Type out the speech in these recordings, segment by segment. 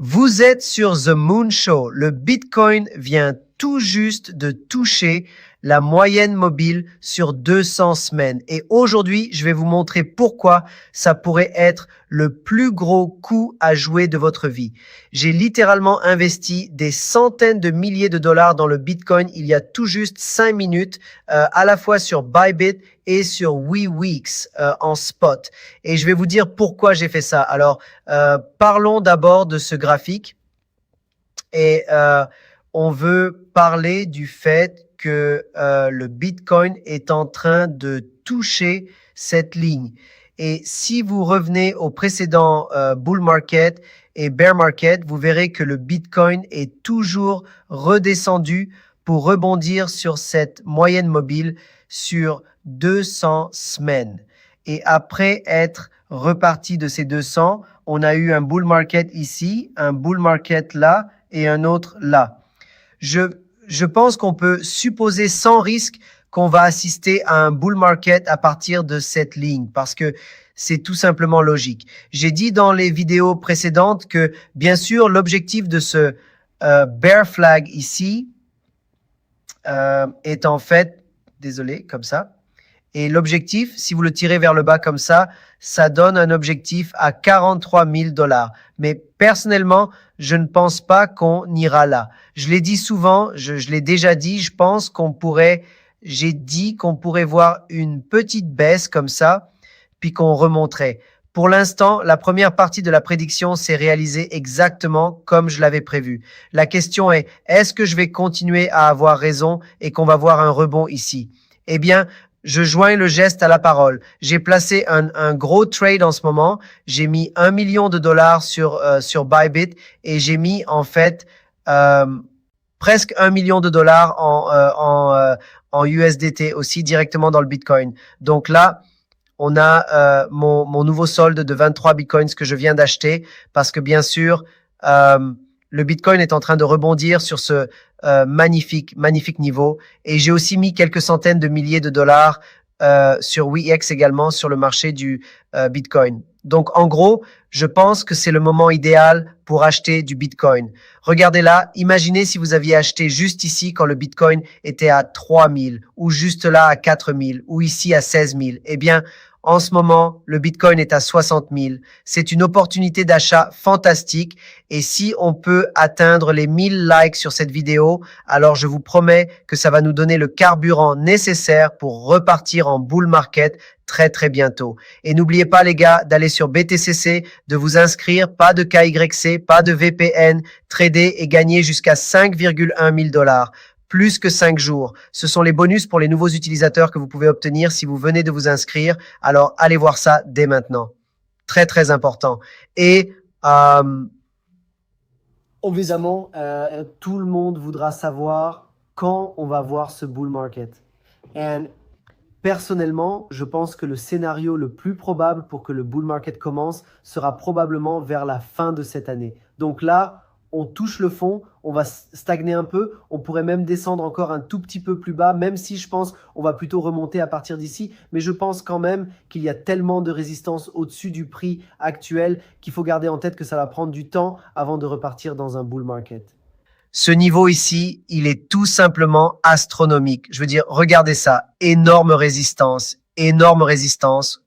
Vous êtes sur The Moon Show. Le Bitcoin vient tout juste de toucher la moyenne mobile sur 200 semaines. Et aujourd'hui, je vais vous montrer pourquoi ça pourrait être le plus gros coup à jouer de votre vie. J'ai littéralement investi des centaines de milliers de dollars dans le Bitcoin il y a tout juste 5 minutes, à la fois sur Bybit et sur WeWeeks en spot. Et je vais vous dire pourquoi j'ai fait ça. Alors, parlons d'abord de ce graphique. Et on veut parler du fait que le Bitcoin est en train de toucher cette ligne. Et si vous revenez au précédent bull market et bear market, vous verrez que le Bitcoin est toujours redescendu pour rebondir sur cette moyenne mobile sur 200 semaines. Et après être reparti de ces 200, on a eu un bull market ici, un bull market là et un autre là. Je pense qu'on peut supposer sans risque qu'on va assister à un bull market à partir de cette ligne parce que c'est tout simplement logique. J'ai dit dans les vidéos précédentes que, bien sûr, l'objectif de ce bear flag ici est en fait, désolé, comme ça. Et l'objectif, si vous le tirez vers le bas comme ça donne un objectif à 43 000 dollars. Mais personnellement, je ne pense pas qu'on ira là. Je l'ai dit souvent, je l'ai déjà dit, j'ai dit qu'on pourrait voir une petite baisse comme ça, puis qu'on remonterait. Pour l'instant, la première partie de la prédiction s'est réalisée exactement comme je l'avais prévu. La question est-ce que je vais continuer à avoir raison et qu'on va voir un rebond ici? Eh bien, je joins le geste à la parole. J'ai placé un gros trade en ce moment. J'ai mis 1 million de dollars sur Bybit et j'ai mis en fait presque 1 million de dollars en USDT aussi directement dans le Bitcoin. Donc là, on a mon nouveau solde de 23 Bitcoins que je viens d'acheter parce que bien sûr, le Bitcoin est en train de rebondir sur ce magnifique niveau. Et j'ai aussi mis quelques centaines de milliers de dollars sur WeX également sur le marché du Bitcoin. Donc, en gros, je pense que c'est le moment idéal pour acheter du Bitcoin. Regardez là, imaginez si vous aviez acheté juste ici quand le Bitcoin était à 3 000 ou juste là à 4 000 ou ici à 16 000. Eh bien, en ce moment, le Bitcoin est à 60 000. C'est une opportunité d'achat fantastique. Et si on peut atteindre les 1000 likes sur cette vidéo, alors je vous promets que ça va nous donner le carburant nécessaire pour repartir en bull market très très bientôt. Et n'oubliez pas les gars d'aller sur BTCC, de vous inscrire, pas de KYC, pas de VPN, trader et gagner jusqu'à 5,1 000 dollars. Plus que 5 jours. Ce sont les bonus pour les nouveaux utilisateurs que vous pouvez obtenir si vous venez de vous inscrire. Alors, allez voir ça dès maintenant. Très, très important. Et évidemment, tout le monde voudra savoir quand on va voir ce bull market. Et personnellement, je pense que le scénario le plus probable pour que le bull market commence sera probablement vers la fin de cette année. Donc là, on touche le fond, on va stagner un peu, on pourrait même descendre encore un tout petit peu plus bas, même si je pense qu'on va plutôt remonter à partir d'ici. Mais je pense quand même qu'il y a tellement de résistance au-dessus du prix actuel qu'il faut garder en tête que ça va prendre du temps avant de repartir dans un bull market. Ce niveau ici, il est tout simplement astronomique. Je veux dire, regardez ça, énorme résistance,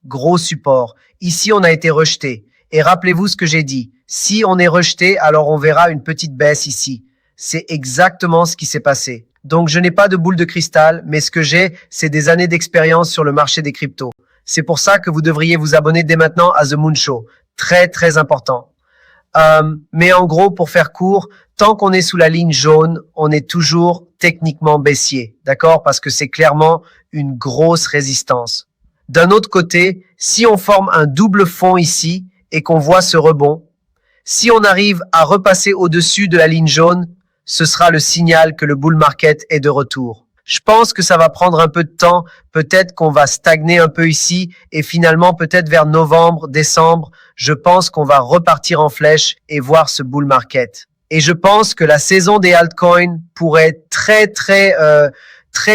gros support. Ici, on a été rejeté. Et rappelez-vous ce que j'ai dit. Si on est rejeté, alors on verra une petite baisse ici. C'est exactement ce qui s'est passé. Donc, je n'ai pas de boule de cristal, mais ce que j'ai, c'est des années d'expérience sur le marché des cryptos. C'est pour ça que vous devriez vous abonner dès maintenant à The Moon Show. Très, très important. Mais en gros, pour faire court, tant qu'on est sous la ligne jaune, on est toujours techniquement baissier. D'accord? Parce que c'est clairement une grosse résistance. D'un autre côté, si on forme un double fond ici et qu'on voit ce rebond, si on arrive à repasser au-dessus de la ligne jaune, ce sera le signal que le bull market est de retour. Je pense que ça va prendre un peu de temps. Peut-être qu'on va stagner un peu ici et finalement, peut-être vers novembre, décembre, je pense qu'on va repartir en flèche et voir ce bull market. Et je pense que la saison des altcoins pourrait très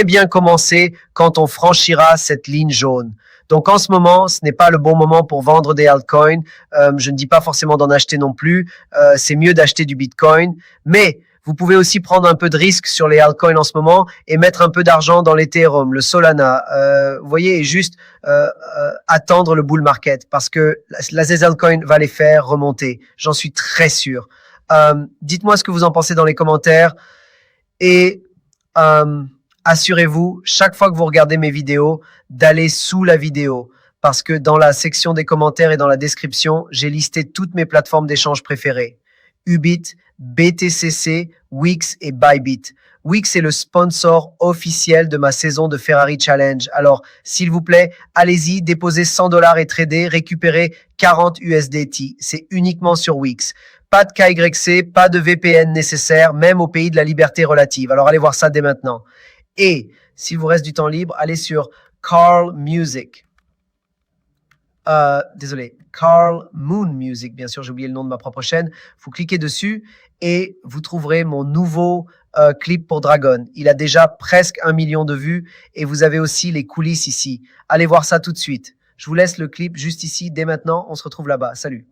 bien commencer quand on franchira cette ligne jaune. Donc en ce moment, ce n'est pas le bon moment pour vendre des altcoins. Je ne dis pas forcément d'en acheter non plus. C'est mieux d'acheter du Bitcoin. Mais vous pouvez aussi prendre un peu de risque sur les altcoins en ce moment et mettre un peu d'argent dans l'Ethereum, le Solana. Vous voyez, et juste attendre le bull market parce que les altcoins va les faire remonter. J'en suis très sûr. Dites-moi ce que vous en pensez dans les commentaires et assurez-vous, chaque fois que vous regardez mes vidéos, d'aller sous la vidéo parce que dans la section des commentaires et dans la description, j'ai listé toutes mes plateformes d'échange préférées. Ubit, BTCC, Wix et Bybit. Wix est le sponsor officiel de ma saison de Ferrari Challenge. Alors, s'il vous plaît, allez-y, déposez $100 et tradez, récupérez 40 USDT. C'est uniquement sur Wix. Pas de KYC, pas de VPN nécessaire, même au pays de la liberté relative. Alors, allez voir ça dès maintenant. Et, s'il vous reste du temps libre, allez sur Carl Music. Carl Moon Music, bien sûr, j'ai oublié le nom de ma propre chaîne. Vous cliquez dessus et vous trouverez mon nouveau clip pour Dragon. Il a déjà presque 1 million de vues et vous avez aussi les coulisses ici. Allez voir ça tout de suite. Je vous laisse le clip juste ici, dès maintenant. On se retrouve là-bas. Salut.